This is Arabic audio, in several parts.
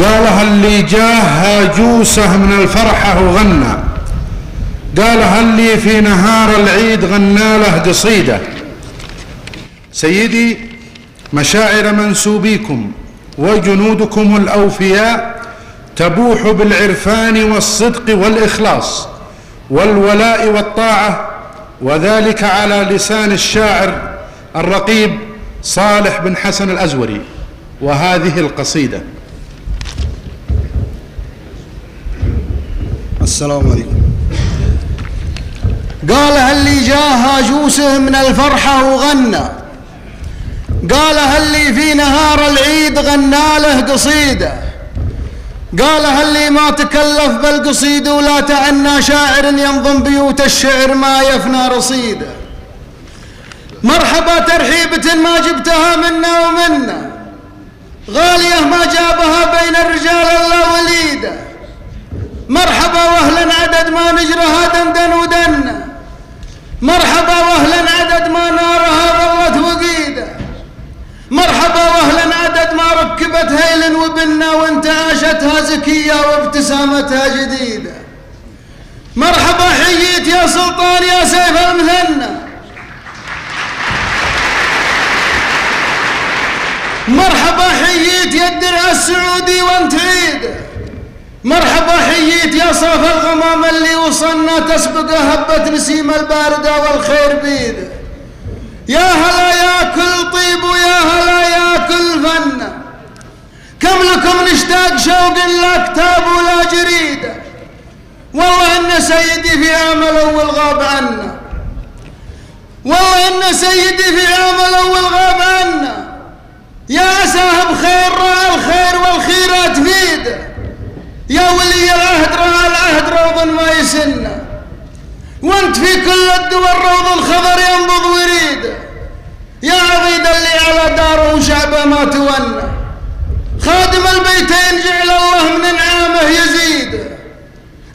قالها اللي جاه هاجوسه من الفرحة وغنى، قالها اللي في نهار العيد غنى له قصيدة. سيدي مشاعر منسوبيكم وجنودكم الأوفياء تبوح بالعرفان والصدق والإخلاص والولاء والطاعة، وذلك على لسان الشاعر الرقيب صالح بن حسن الأزوري. وهذه القصيدة. السلام عليكم. قالها اللي جاه جوسه من الفرحة وغنى، قالها اللي في نهار العيد غنى له قصيدة، قالها اللي ما تكلف بالقصيدة ولا تعنى شاعر ينظم بيوت الشعر ما يفنى رصيده. مرحبا ترحيبة ما جبتها منا ومنا، غالية ما جابها بين الرجال الا وليده. مرحبا واهلا عدد ما نجرها دندن ودنا، مرحبا واهلا عدد ما نارها ظلت وقيده. مرحبا واهلا عدد ما ركبت هيل وبنا وانتعاشتها زكيه وابتسامتها جديده. مرحبا حييت يا سلطان يا سيف المثنى، مرحبا حييت يا الدرع السعودي وانت عيده. مرحبا حييت يا صاف الغمام اللي وصلنا تسبقه هبة نسيم الباردة والخير بيده. يا هلا يا كل طيب ويا هلا يا كل فنة، كم لكم نشتاق شوق لا كتاب ولا جريدة. والله ان سيدي في عام الاول غاب عنا، والله ان سيدي في عام الاول غاب عنا. يا عساه بخير راى الخير والخيرات فيده، يا ولي العهد راى العهد روض ما يسنه، وانت في كل الدول روض الخضر ينبض وريده. يا عضيد اللي على داره وشعبه ما تونى، خادم البيتين جعل الله من انعامه يزيده.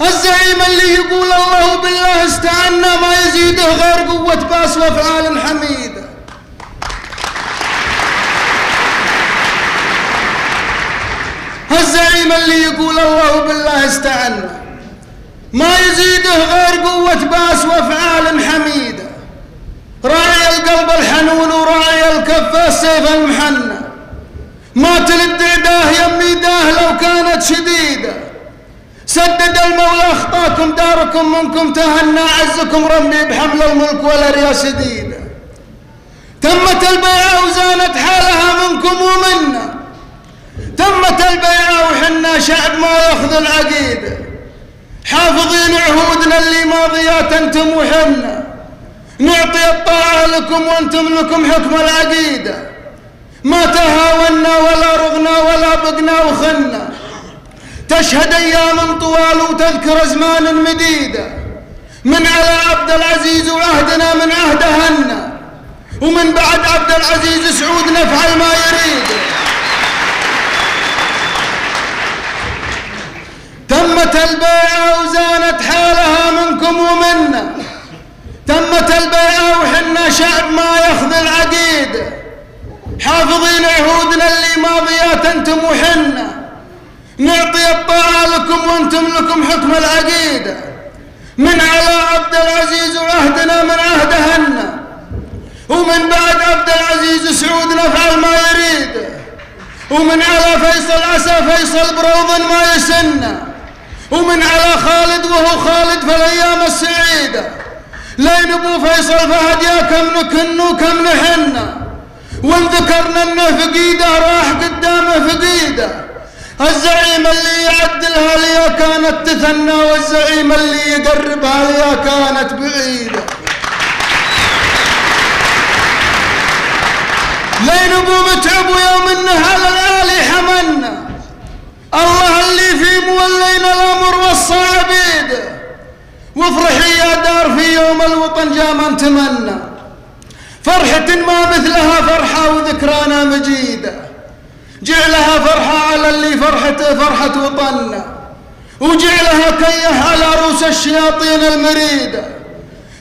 الزعيم اللي يقول الله بالله استعنا ما يزيده غير قوة باس وافعال حميده. الزعيم اللي يقول الله بالله استعنا ما يزيده غير قوة باس وافعال حميده. راعي القلب الحنون وراعي الكف السيف المحنى، ما تلد عداه يمي داه لو كانت شديده. سدد المولى اخطاكم داركم منكم تهنى، عزكم ربي بحمل الملك والاريا سديده. تمت البيعه وزانت حالها منكم ومنا، تمت البيعه وحنا شعب ما ياخذ العقيده. حافظين عهودنا اللي ماضيات انتم وحنا، نعطي الطاعه لكم وانتم لكم حكم العقيده. ما تهاونا ولا رغنا ولا بقنا وخنا، تشهد ايام طوال وتذكر ازمان مديده. من على عبد العزيز وعهدنا من عهد هنا، ومن بعد عبد العزيز سعود نفعل ما يريد. تمت البيعه وزانت حالها منكم ومنا، تمت البيعه وحنا شعب ما ياخذ العقيده. حافظين عهودنا اللي ماضيات انتم وحنا، نعطي الطاعه لكم وانتم لكم حكم العقيده. من على عبد العزيز وعهدنا من عهد هنا، ومن بعد عبد العزيز سعود نفعل ما يريد. ومن على فيصل عسى فيصل بروض ما يسنى، ومن على خالد وهو خالد في الايام السعيده. لين ابو فيصل فهد يا كم نكن وكم نحنا، وان ذكرنا انه فقيده راح قدامه فقيده. الزعيم اللي يعدلها ليا كانت تثنى، والزعيم اللي يقربها ليا كانت بعيده. لين ابو متعب ويوم انه على العالي حملنا، الله اللي في مولينا الامر والصعب بيده. وافرحي يا دار في يوم الوطن جاء من تمنى، فرحة ما مثلها فرحة وذكرانا مجيدة. جعلها فرحة على اللي فرحته فرحة وطننا، وجعلها كيه على رؤوس الشياطين المريدة.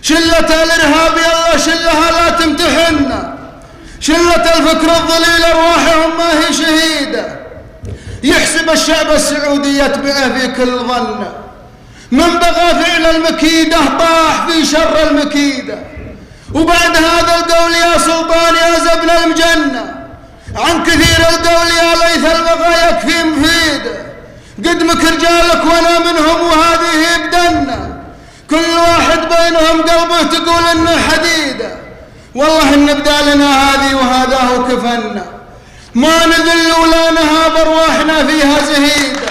شلة الارهاب يلا شلها لا تمتحنا، شلة الفكر الضليل ارواحهم ما هي شهيدة. يحسب الشعب السعودي يتبعه في كل ظن. من بغى فعل المكيدة طاح في شر المكيدة. وبعد هذا القول يا سلطان يا زبن المجنة، عن كثير القول يا ليث البغى يكفي مفيد. قدمك رجالك وانا منهم وهذه بدنا، كل واحد بينهم قلبه تقول انه حديده. والله ان بدالنا هذه وهذا هو كفنا، ما نذل ولا نهاب ارواحنا فيها زهيده.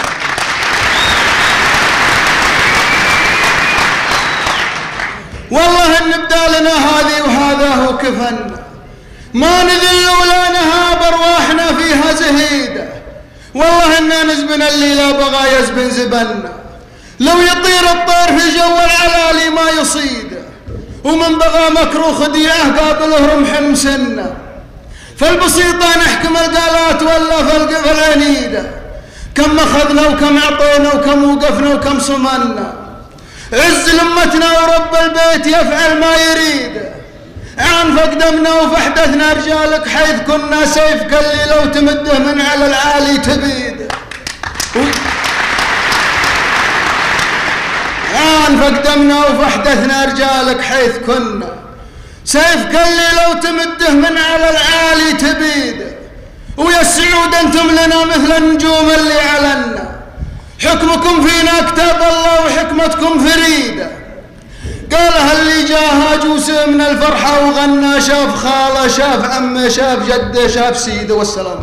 والله ان بدالنا هذه وهذا هو كفنا، ما نذل ولا نهاب ارواحنا فيها زهيده. والله اننا نزبن اللي لا بغى يزبن زبنا، لو يطير الطير في جو العلالي ما يصيده. ومن بغى مكر خديعه قابله رمح مسنه، فالبسيطه نحكم القالات ولا فالقف العنيده. كم اخذنا وكم اعطينا وكم وقفنا وكم صمنا، عز لمتنا ورب البيت يفعل ما يريد. عن فقدمنا وفحدثنا رجالك حيث كنا، سيفك اللي لو تمده من على العالي تبيد. عن فقدمنا وفحدثنا رجالك حيث كنا، سيفك اللي لو تمده من على العالي تبيد. ويا السعود انتم لنا مثل النجوم اللي علنا، حكمكم فينا كتاب الله وحكمتكم فريده. قالها اللي جاها جوس من الفرحة وغنى، شاف خاله شاف عمه شاف جده شاف سيده. والسلام.